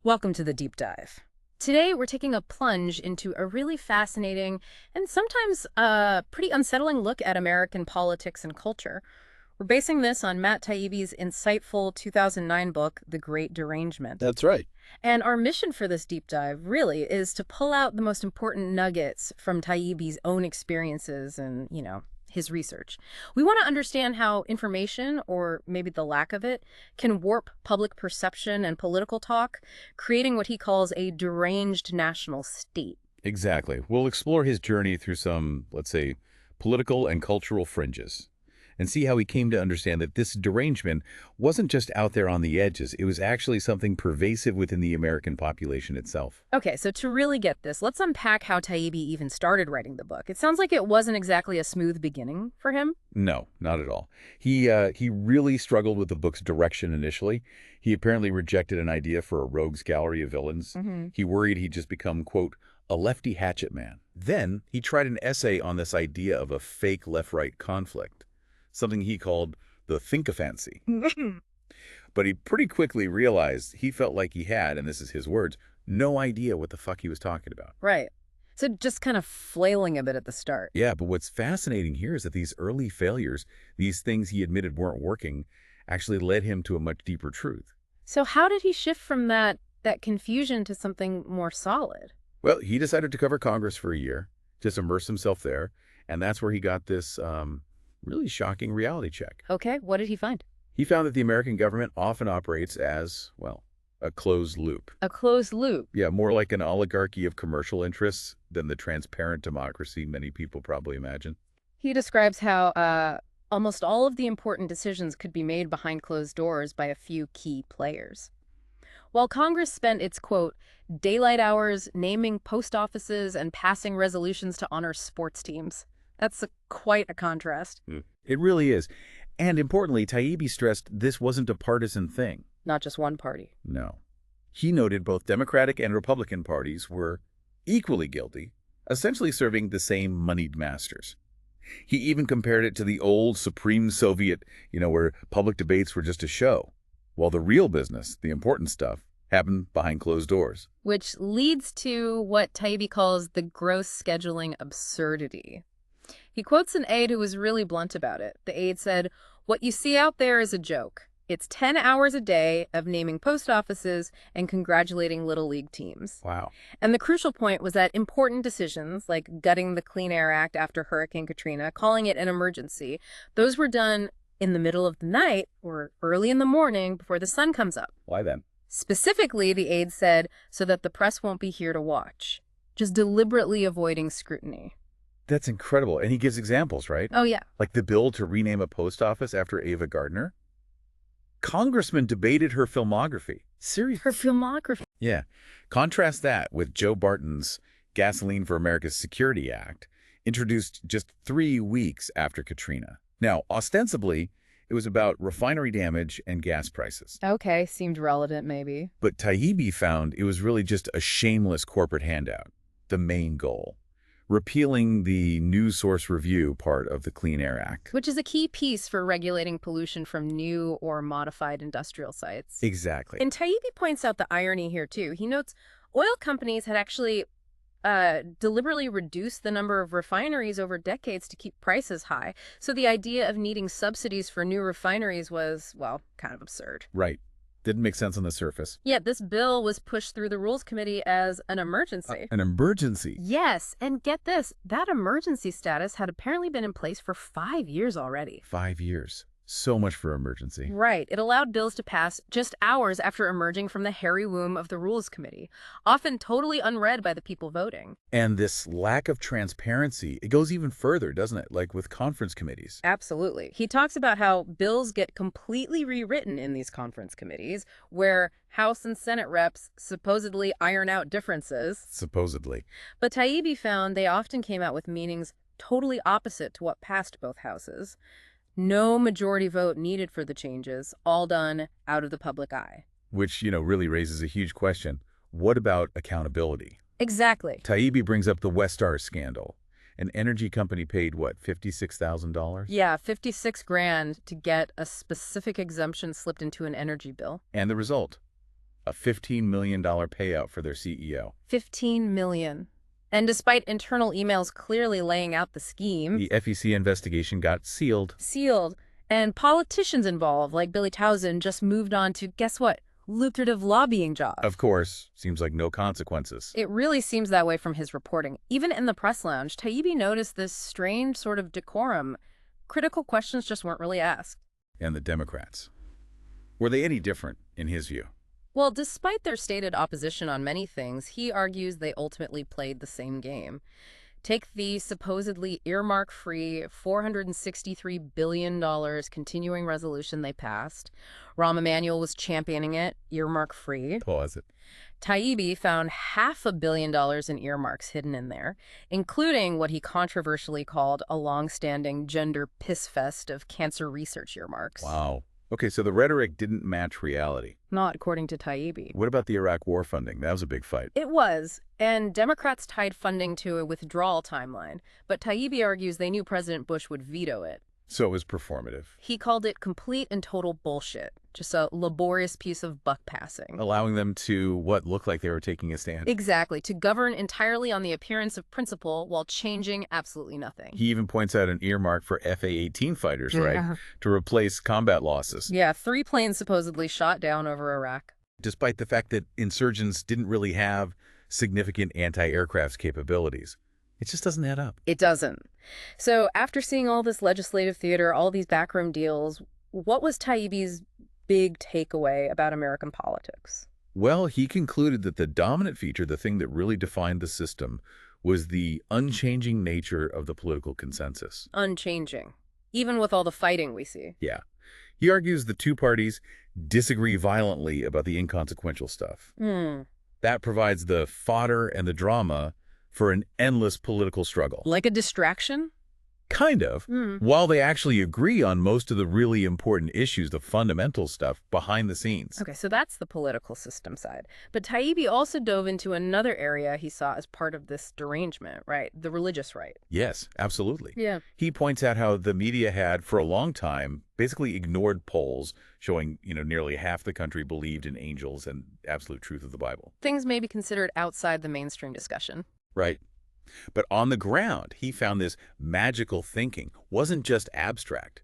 Welcome to the deep dive. Today, we're taking a plunge into a really fascinating and sometimes pretty unsettling look at American politics and culture. We're basing this on Matt Taibbi's insightful 2009 book, The Great Derangement. That's right. And our mission for this deep dive really is to pull out the most important nuggets from Taibbi's own experiences and, his research. We want to understand how information, or maybe the lack of it, can warp public perception and political talk, creating what he calls a deranged national state. Exactly. We'll explore his journey through some, let's say, political and cultural fringes, and see how he came to understand that this derangement wasn't just out there on the edges. It was actually something pervasive within the American population itself. Okay, so to really get this, let's unpack how Taibbi even started writing the book. It sounds like it wasn't exactly a smooth beginning for him. No, not at all. He really struggled with the book's direction initially. He apparently rejected an idea for a rogues gallery of villains. He worried he'd just become, quote, a lefty hatchet man. Then he tried an essay on this idea of a fake left-right conflict, something he called the think-a-fancy. But he pretty quickly realized he felt like he had, and this is his words, no idea what the fuck he was talking about. Right. So just kind of flailing a bit at the start. Yeah, but what's fascinating here is that these early failures, these things he admitted weren't working, actually led him to a much deeper truth. So how did he shift from that confusion to something more solid? Well, he decided to cover Congress for a year, just immerse himself there, and that's where he got this really shocking reality check. Okay, what did he find? He found that the American government often operates as, well, a closed loop. A closed loop. Yeah, more like an oligarchy of commercial interests than the transparent democracy many people probably imagine. He describes how almost all of the important decisions could be made behind closed doors by a few key players. While Congress spent its, quote, daylight hours naming post offices and passing resolutions to honor sports teams. That's quite a contrast. It really is. And importantly, Taibbi stressed this wasn't a partisan thing. Not just one party. No. He noted both Democratic and Republican parties were equally guilty, essentially serving the same moneyed masters. He even compared it to the old Supreme Soviet, where public debates were just a show, while the real business, the important stuff, happened behind closed doors. Which leads to what Taibbi calls the gross scheduling absurdity. He quotes an aide who was really blunt about it. The aide said, "What you see out there is a joke. It's 10 hours a day of naming post offices and congratulating Little League teams." Wow. And the crucial point was that important decisions, like gutting the Clean Air Act after Hurricane Katrina, calling it an emergency, those were done in the middle of the night or early in the morning before the sun comes up. Why then? Specifically, the aide said, so that the press won't be here to watch, just deliberately avoiding scrutiny. That's incredible. And he gives examples, right? Oh, yeah. Like the bill to rename a post office after Ava Gardner. Congressman debated her filmography. Seriously? Her filmography. Yeah. Contrast that with Joe Barton's Gasoline for America's Security Act, introduced just 3 weeks after Katrina. Now, ostensibly, it was about refinery damage and gas prices. Okay, seemed relevant maybe. But Taibbi found it was really just a shameless corporate handout, the main goal. Repealing the news source review part of the Clean Air Act. Which is a key piece for regulating pollution from new or modified industrial sites. Exactly. And Taibbi points out the irony here, too. He notes oil companies had actually deliberately reduced the number of refineries over decades to keep prices high. So the idea of needing subsidies for new refineries was, well, kind of absurd. Right. Didn't make sense on the surface. Yet this bill was pushed through the Rules Committee as an emergency. An emergency? Yes, and get this, that emergency status had apparently been in place for 5 years already. 5 years. So much for emergency. Right. It allowed bills to pass just hours after emerging from the hairy womb of the Rules Committee, often totally unread by the people voting. And this lack of transparency, it goes even further, doesn't it? Like with conference committees. Absolutely. He talks about how bills get completely rewritten in these conference committees, where House and Senate reps supposedly iron out differences. Supposedly. But Taibbi found they often came out with meanings totally opposite to what passed both houses. No majority vote needed for the changes, all done out of the public eye. Which, really raises a huge question. What about accountability? Exactly. Taibbi brings up the Westar scandal. An energy company paid, what, $56,000? Yeah, 56 grand to get a specific exemption slipped into an energy bill. And the result? a $15 million payout for their CEO. $15 million. And despite internal emails clearly laying out the scheme, The FEC investigation got sealed. and politicians involved, like Billy Townsend, just moved on to, guess what, lucrative lobbying jobs. Of course, seems like no consequences. It really seems that way from his reporting. Even in the press lounge, Taibbi noticed this strange sort of decorum. Critical questions just weren't really asked. And the Democrats. Were they any different, in his view? Well, despite their stated opposition on many things, he argues they ultimately played the same game. Take the supposedly earmark-free $463 billion continuing resolution they passed. Rahm Emanuel was championing it, earmark-free. Was it? Taibbi found $500 million in earmarks hidden in there, including what he controversially called a long-standing gender piss fest of cancer research earmarks. Wow. Okay, so the rhetoric didn't match reality. Not according to Taibbi. What about the Iraq war funding? That was a big fight. It was, and Democrats tied funding to a withdrawal timeline, but Taibbi argues they knew President Bush would veto it. So it was performative. He called it complete and total bullshit, just a laborious piece of buck passing. Allowing them to, what, look like they were taking a stand. Exactly, to govern entirely on the appearance of principle while changing absolutely nothing. He even points out an earmark for FA-18 fighters, right, to replace combat losses. Yeah, 3 planes supposedly shot down over Iraq. Despite the fact that insurgents didn't really have significant anti-aircraft capabilities. It just doesn't add up. It doesn't. So after seeing all this legislative theater, all these backroom deals, what was Taibbi's big takeaway about American politics? Well, he concluded that the dominant feature, the thing that really defined the system, was the unchanging nature of the political consensus. Unchanging. Even with all the fighting we see. Yeah. He argues the two parties disagree violently about the inconsequential stuff. That provides the fodder and the drama for an endless political struggle. Like a distraction? Kind of. While they actually agree on most of the really important issues, the fundamental stuff behind the scenes. Okay, so that's the political system side. But Taibbi also dove into another area he saw as part of this derangement, right? The religious right. Yes, absolutely. Yeah. He points out how the media had, for a long time, basically ignored polls showing, nearly half the country believed in angels and absolute truth of the Bible. Things may be considered outside the mainstream discussion. Right. But on the ground, he found this magical thinking wasn't just abstract.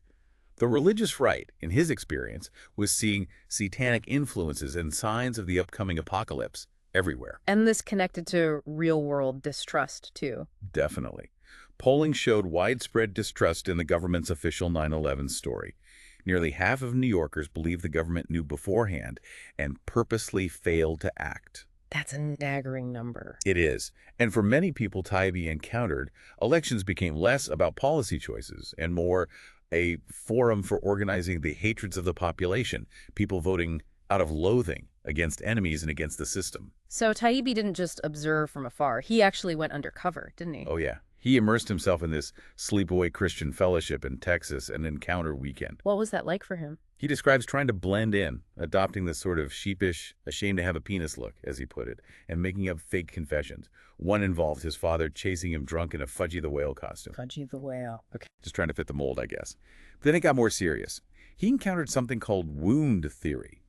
The religious right, in his experience, was seeing satanic influences and signs of the upcoming apocalypse everywhere. And this connected to real-world distrust, too. Definitely. Polling showed widespread distrust in the government's official 9/11 story. Nearly half of New Yorkers believed the government knew beforehand and purposely failed to act. That's a staggering number. It is. And for many people Taibbi encountered, elections became less about policy choices and more a forum for organizing the hatreds of the population, people voting out of loathing against enemies and against the system. So Taibbi didn't just observe from afar. He actually went undercover, didn't he? Oh, yeah. He immersed himself in this sleepaway Christian fellowship in Texas, an encounter weekend. What was that like for him? He describes trying to blend in, adopting this sort of sheepish, ashamed to have a penis look, as he put it, and making up fake confessions. One involved his father chasing him drunk in a Fudgy the Whale costume. Fudgy the Whale. Okay. Just trying to fit the mold, I guess. But then it got more serious. He encountered something called wound theory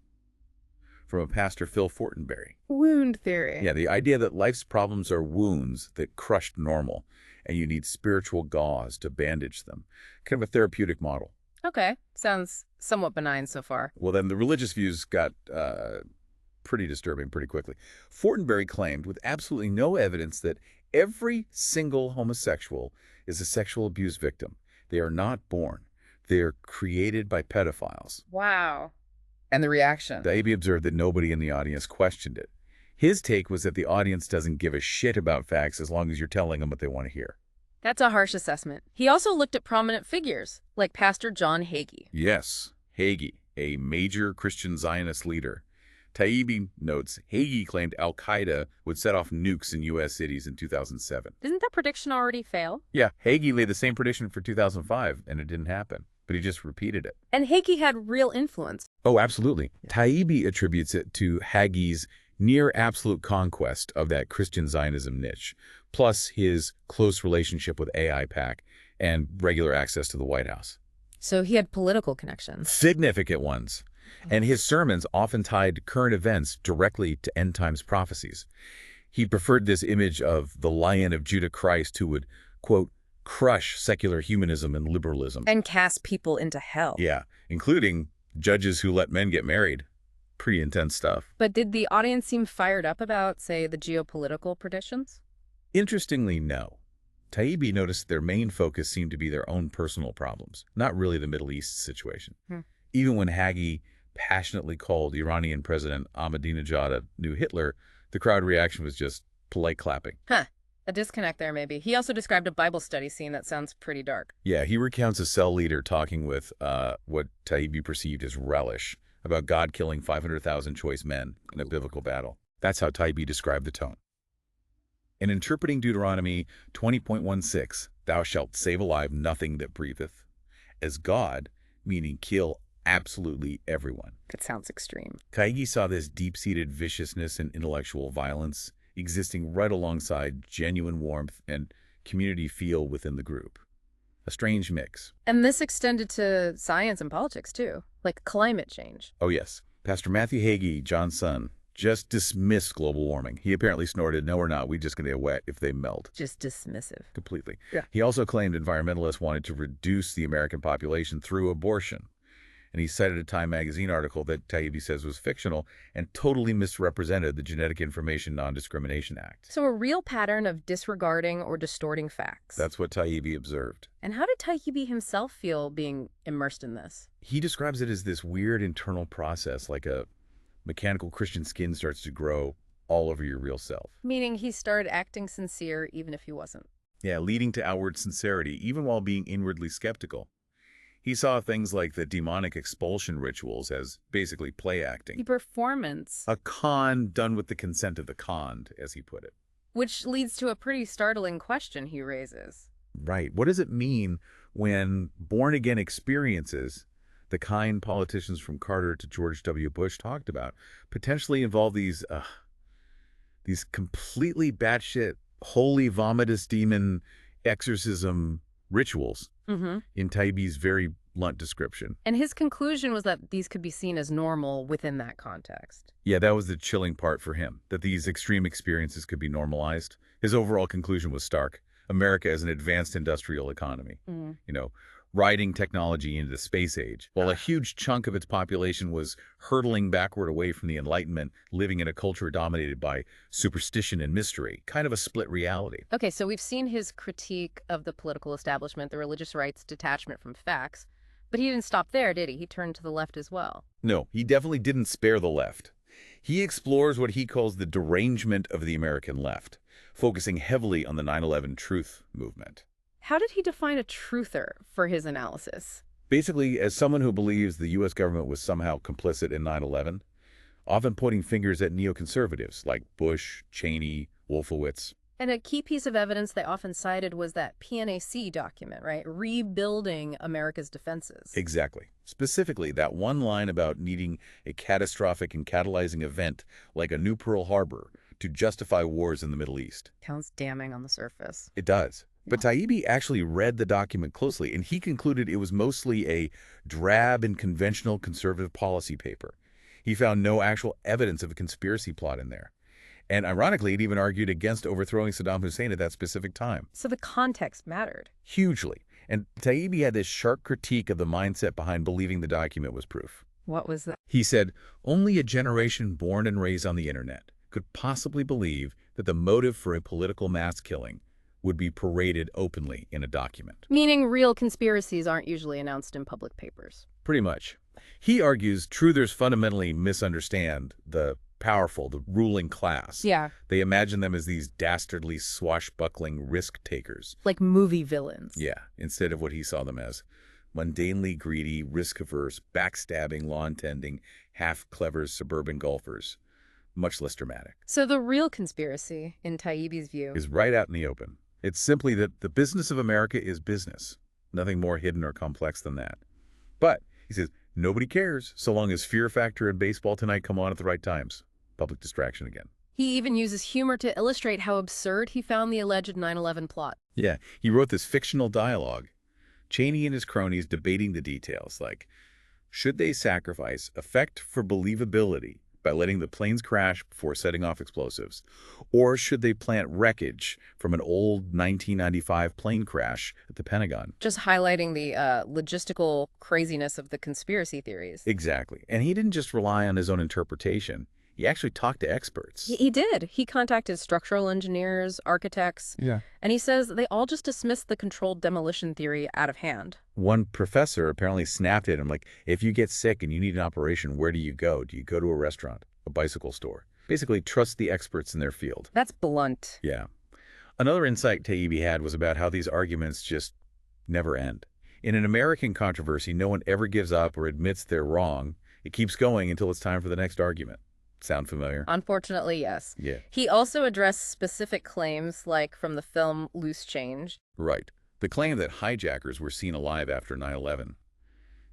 from a pastor, Phil Fortenberry. Wound theory. Yeah, the idea that life's problems are wounds that crushed normal, and you need spiritual gauze to bandage them. Kind of a therapeutic model. Okay. Sounds somewhat benign so far. Well, then the religious views got pretty disturbing pretty quickly. Fortenberry claimed, with absolutely no evidence, that every single homosexual is a sexual abuse victim. They are not born. They are created by pedophiles. Wow. And the reaction? Taibbi observed that nobody in the audience questioned it. His take was that the audience doesn't give a shit about facts as long as you're telling them what they want to hear. That's a harsh assessment. He also looked at prominent figures, like Pastor John Hagee. Yes, Hagee, a major Christian Zionist leader. Taibbi notes Hagee claimed al-Qaeda would set off nukes in U.S. cities in 2007. Didn't that prediction already fail? Yeah, Hagee laid the same prediction for 2005, and it didn't happen. But he just repeated it. And Hagee had real influence. Oh, absolutely. Taibbi attributes it to Hagee's near absolute conquest of that Christian Zionism niche, plus his close relationship with AIPAC and regular access to the White House. So he had political connections. Significant ones. And his sermons often tied current events directly to end times prophecies. He preferred this image of the Lion of Judah Christ who would, quote, crush secular humanism and liberalism. And cast people into hell. Yeah, including judges who let men get married. Pretty intense stuff. But did the audience seem fired up about, say, the geopolitical predictions? Interestingly, no. Taibbi noticed their main focus seemed to be their own personal problems, not really the Middle East situation. Even when Hagee passionately called Iranian President Ahmadinejad a new Hitler, the crowd reaction was just polite clapping. A disconnect there, maybe. He also described a Bible study scene that sounds pretty dark. Yeah, he recounts a cell leader talking with what Taibbi perceived as relish about God killing 500,000 choice men in a biblical battle. That's how Taibbi described the tone. In interpreting Deuteronomy 20.16, thou shalt save alive nothing that breatheth, as God, meaning kill absolutely everyone. That sounds extreme. Taibbi saw this deep-seated viciousness and intellectual violence existing right alongside genuine warmth and community feel within the group. A strange mix. And this extended to science and politics, too, like climate change. Oh, yes. Pastor Matthew Hagee, John's son, just dismissed global warming. He apparently snorted, no, we're not. We just going to get wet if they melt. Just dismissive. Completely. Yeah. He also claimed environmentalists wanted to reduce the American population through abortion. And he cited a Time magazine article that Taibbi says was fictional and totally misrepresented the Genetic Information Non-Discrimination Act. So a real pattern of disregarding or distorting facts. That's what Taibbi observed. And how did Taibbi himself feel being immersed in this? He describes it as this weird internal process, like a mechanical Christian skin starts to grow all over your real self. Meaning he started acting sincere even if he wasn't. Yeah, leading to outward sincerity, even while being inwardly skeptical. He saw things like the demonic expulsion rituals as basically play acting. The performance. A con done with the consent of the conned, as he put it. Which leads to a pretty startling question he raises. Right. What does it mean when born-again experiences, the kind politicians from Carter to George W. Bush talked about, potentially involve these completely batshit, holy vomitous demon exorcism rituals in Taibbi's very blunt description. And his conclusion was that these could be seen as normal within that context. Yeah, that was the chilling part for him, that these extreme experiences could be normalized. His overall conclusion was stark. America as an advanced industrial economy, riding technology into the space age, while a huge chunk of its population was hurtling backward away from the Enlightenment, living in a culture dominated by superstition and mystery, kind of a split reality. Okay, so we've seen his critique of the political establishment, the religious right's detachment from facts, but he didn't stop there, did he? He turned to the left as well. No, he definitely didn't spare the left. He explores what he calls the derangement of the American left, focusing heavily on the 9/11 truth movement. How did he define a truther for his analysis? Basically, as someone who believes the U.S. government was somehow complicit in 9/11, often pointing fingers at neoconservatives like Bush, Cheney, Wolfowitz. And a key piece of evidence they often cited was that PNAC document, right? Rebuilding America's defenses. Exactly. Specifically, that one line about needing a catastrophic and catalyzing event like a new Pearl Harbor to justify wars in the Middle East. Sounds damning on the surface. It does. But Taibbi actually read the document closely, and he concluded it was mostly a drab and conventional conservative policy paper. He found no actual evidence of a conspiracy plot in there. And ironically, it even argued against overthrowing Saddam Hussein at that specific time. So the context mattered. Hugely. And Taibbi had this sharp critique of the mindset behind believing the document was proof. What was that? He said, only a generation born and raised on the internet could possibly believe that the motive for a political mass killing would be paraded openly in a document. Meaning real conspiracies aren't usually announced in public papers. Pretty much. He argues truthers fundamentally misunderstand the powerful, the ruling class. Yeah. They imagine them as these dastardly, swashbuckling risk takers. Like movie villains. Yeah, instead of what he saw them as. Mundanely greedy, risk-averse, backstabbing, lawn-tending, half-clever suburban golfers. Much less dramatic. So the real conspiracy, in Taibbi's view, is right out in the open. It's simply that the business of America is business. Nothing more hidden or complex than that. But, he says, nobody cares so long as Fear Factor and Baseball Tonight come on at the right times. Public distraction again. He even uses humor to illustrate how absurd he found the alleged 9/11 plot. Yeah, he wrote this fictional dialogue. Cheney and his cronies debating the details, like, Should they sacrifice effect for believability by letting the planes crash before setting off explosives? Or should they plant wreckage from an old 1995 plane crash at the Pentagon? Just highlighting the logistical craziness of the conspiracy theories. Exactly. And he didn't just rely on his own interpretation. He actually talked to experts. He did. He contacted structural engineers, architects, Yeah. and he says they all just dismissed the controlled demolition theory out of hand. One professor apparently snapped at him like, if you get sick and you need an operation, where do you go? Do you go to a restaurant, a bicycle store? Basically, trust the experts in their field. That's blunt. Yeah. Another insight Taibbi had was about how these arguments just never end. In an American controversy, no one ever gives up or admits they're wrong. It keeps going until it's time for the next argument. Sound familiar? Unfortunately, yes. Yeah. He also addressed specific claims, like from the film Loose Change. Right. The claim that hijackers were seen alive after 9/11.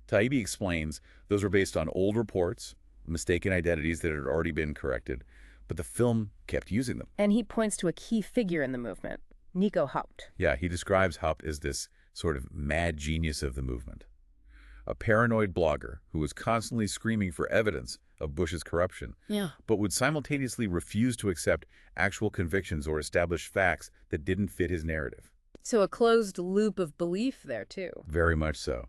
Taibbi explains those were based on old reports, mistaken identities that had already been corrected, but the film kept using them. And he points to a key figure in the movement, Nico Haupt. Yeah, he describes Haupt as this sort of mad genius of the movement. A paranoid blogger who was constantly screaming for evidence of Bush's corruption, but would simultaneously refuse to accept actual convictions or establish facts that didn't fit his narrative. So a closed loop of belief there, too. Very much so.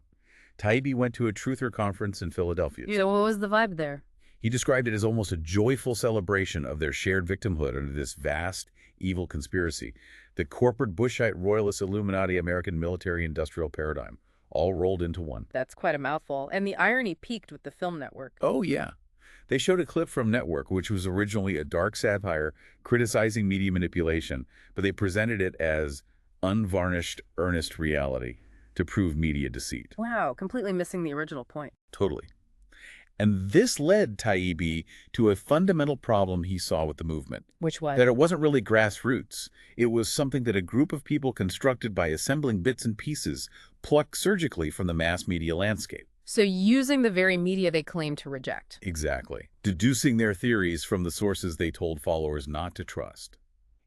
Taibbi went to a truther conference in Philadelphia. So what was the vibe there? He described it as almost a joyful celebration of their shared victimhood under this vast, evil conspiracy, the corporate Bushite royalist Illuminati American military-industrial paradigm, all rolled into one. That's quite a mouthful. And the irony peaked with the film network. Oh, yeah. They showed a clip from Network, which was originally a dark satire criticizing media manipulation, but they presented it as unvarnished, earnest reality to prove media deceit. Wow, completely missing the original point. Totally. And this led Taibbi to a fundamental problem he saw with the movement. Which was? That it wasn't really grassroots. It was something that a group of people constructed by assembling bits and pieces plucked surgically from the mass media landscape. So using the very media they claim to reject. Exactly. Deducing their theories from the sources they told followers not to trust.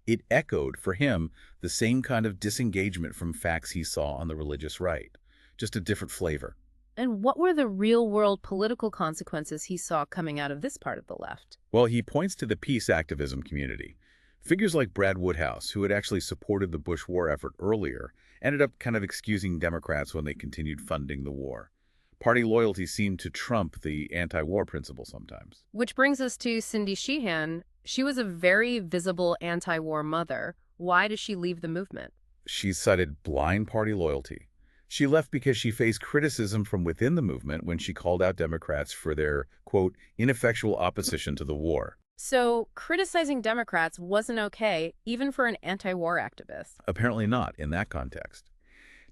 It echoed, for him, the same kind of disengagement from facts he saw on the religious right, just a different flavor. And what were the real-world political consequences he saw coming out of this part of the left? Well, he points to the peace activism community. Figures like Brad Woodhouse, who had actually supported the Bush war effort earlier, ended up kind of excusing Democrats when they continued funding the war. Party loyalty seemed to trump the anti-war principle sometimes. Which brings us to Cindy Sheehan. She was a very visible anti-war mother. Why did she leave the movement? She cited blind party loyalty. She left because she faced criticism from within the movement when she called out Democrats for their, quote, ineffectual opposition to the war. So criticizing Democrats wasn't okay, even for an anti-war activist. Apparently not in that context.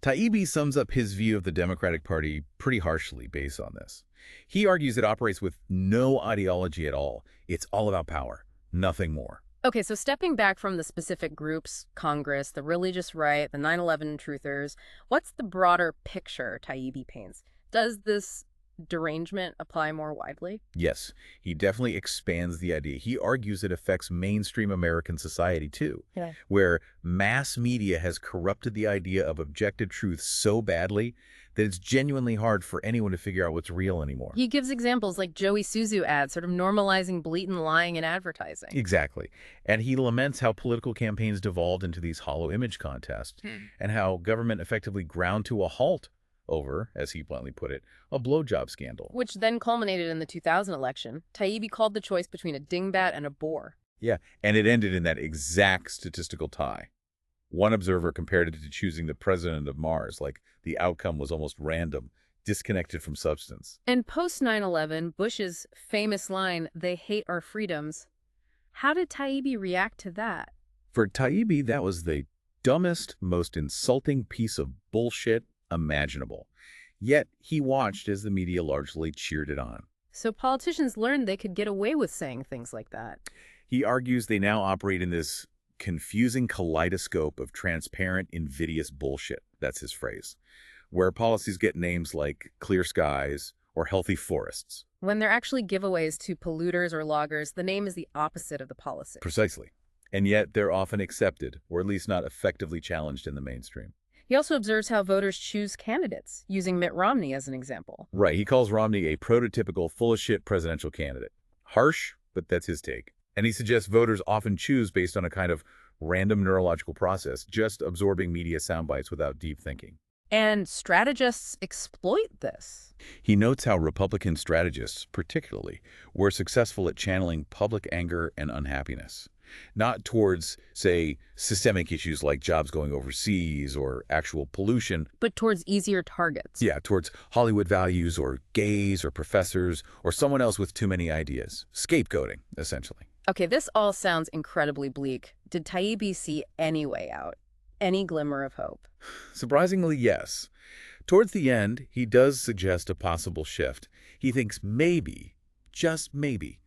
Taibbi sums up his view of the Democratic Party pretty harshly based on this. He argues it operates with no ideology at all. It's all about power, nothing more. Okay, so stepping back from the specific groups, Congress, the religious right, the 9/11 truthers, what's the broader picture Taibbi paints? Does this derangement apply more widely? Yes, he definitely expands the idea. He argues it affects mainstream American society too, where mass media has corrupted the idea of objective truth so badly that it's genuinely hard for anyone to figure out what's real anymore. He gives examples like Joey Suzu ads, sort of normalizing blatant lying in advertising. Exactly. And he laments how political campaigns devolved into these hollow image contests and how government effectively ground to a halt over, as he bluntly put it, a blowjob scandal. Which then culminated in the 2000 election. Taibbi called the choice between a dingbat and a bore. Yeah, and it ended in that exact statistical tie. One observer compared it to choosing the president of Mars, like the outcome was almost random, disconnected from substance. And post 9/11, Bush's famous line, "They hate our freedoms." How did Taibbi react to that? For Taibbi, that was the dumbest, most insulting piece of bullshit imaginable. Yet he watched as the media largely cheered it on. So politicians learned they could get away with saying things like that. He argues they now operate in this confusing kaleidoscope of transparent, invidious bullshit. That's his phrase. Where policies get names like clear skies or healthy forests. When they're actually giveaways to polluters or loggers, the name is the opposite of the policy. Precisely. And yet they're often accepted, or at least not effectively challenged in the mainstream. He also observes how voters choose candidates, using Mitt Romney as an example. Right, he calls Romney a prototypical full-of-shit presidential candidate. Harsh, but that's his take. And he suggests voters often choose based on a kind of random neurological process, just absorbing media sound bites without deep thinking. And strategists exploit this. He notes how Republican strategists, particularly, were successful at channeling public anger and unhappiness. Not towards, say, systemic issues like jobs going overseas or actual pollution. But towards easier targets. Yeah, towards Hollywood values or gays or professors or someone else with too many ideas. Scapegoating, essentially. Okay, this all sounds incredibly bleak. Did Taibbi see any way out? Any glimmer of hope? Surprisingly, yes. Towards the end, he does suggest a possible shift. He thinks maybe, just maybe,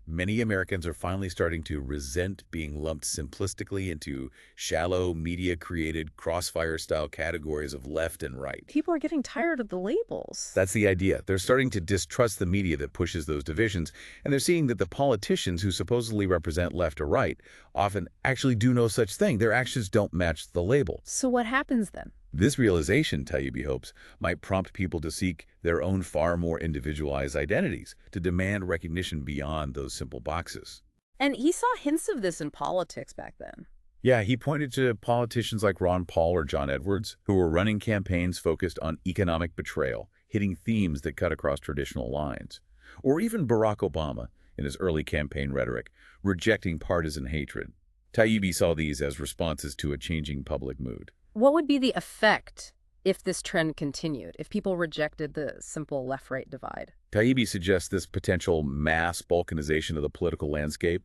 many Americans are finally starting to resent being lumped simplistically into shallow, media-created, crossfire-style categories of left and right. People are getting tired of the labels. That's the idea. They're starting to distrust the media that pushes those divisions, and they're seeing that the politicians who supposedly represent left or right often actually do no such thing. Their actions don't match the label. So what happens then? This realization, Taibbi hopes, might prompt people to seek their own far more individualized identities, to demand recognition beyond those simple boxes. And he saw hints of this in politics back then. Yeah, he pointed to politicians like Ron Paul or John Edwards, who were running campaigns focused on economic betrayal, hitting themes that cut across traditional lines. Or even Barack Obama, in his early campaign rhetoric, rejecting partisan hatred. Taibbi saw these as responses to a changing public mood. What would be the effect if this trend continued, if people rejected the simple left-right divide? Taibbi suggests this potential mass balkanization of the political landscape,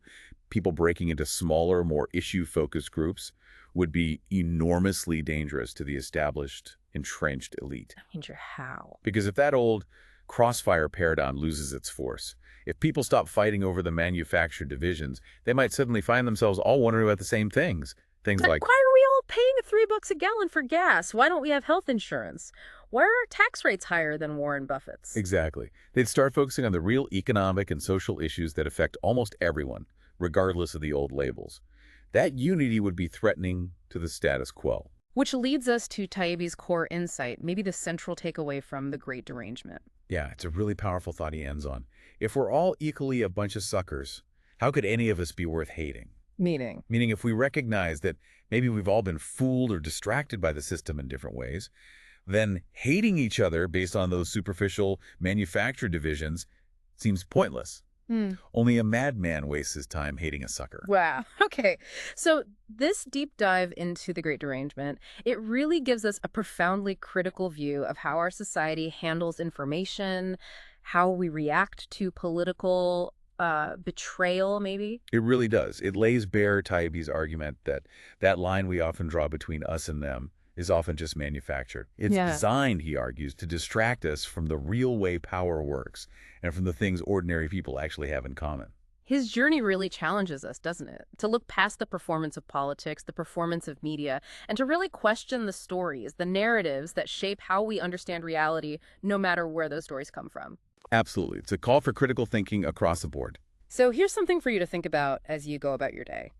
people breaking into smaller, more issue-focused groups, would be enormously dangerous to the established, entrenched elite. I wonder how. Because if that old crossfire paradigm loses its force, if people stop fighting over the manufactured divisions, they might suddenly find themselves all wondering about the same things. Things like, why are we all paying $3 a gallon for gas? Why don't we have health insurance? Why are our tax rates higher than Warren Buffett's? Exactly. They'd start focusing on the real economic and social issues that affect almost everyone, regardless of the old labels. That unity would be threatening to the status quo. Which leads us to Taibbi's core insight, maybe the central takeaway from the Great Derangement. Yeah, it's a really powerful thought he ends on. If we're all equally a bunch of suckers, how could any of us be worth hating? Meaning, if we recognize that maybe we've all been fooled or distracted by the system in different ways, then hating each other based on those superficial manufactured divisions seems pointless. Only a madman wastes his time hating a sucker. Wow. Okay. So this deep dive into the Great Derangement, it really gives us a profoundly critical view of how our society handles information, how we react to political betrayal, maybe? It really does. It lays bare Taibbi's argument that that line we often draw between us and them is often just manufactured. It's designed, he argues, to distract us from the real way power works and from the things ordinary people actually have in common. His journey really challenges us, doesn't it? To look past the performance of politics, the performance of media, and to really question the stories, the narratives that shape how we understand reality, no matter where those stories come from. Absolutely. It's a call for critical thinking across the board. So here's something for you to think about as you go about your day.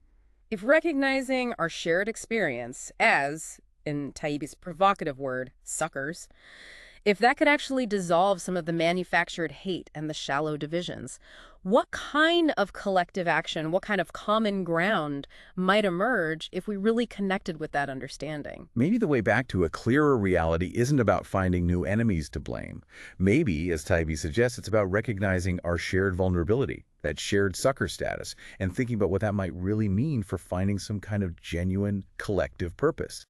If recognizing our shared experience as, in Taibbi's provocative word, suckers, if that could actually dissolve some of the manufactured hate and the shallow divisions, what kind of collective action, what kind of common ground might emerge if we really connected with that understanding? Maybe the way back to a clearer reality isn't about finding new enemies to blame. Maybe, as Taibbi suggests, it's about recognizing our shared vulnerability, that shared sucker status, and thinking about what that might really mean for finding some kind of genuine collective purpose.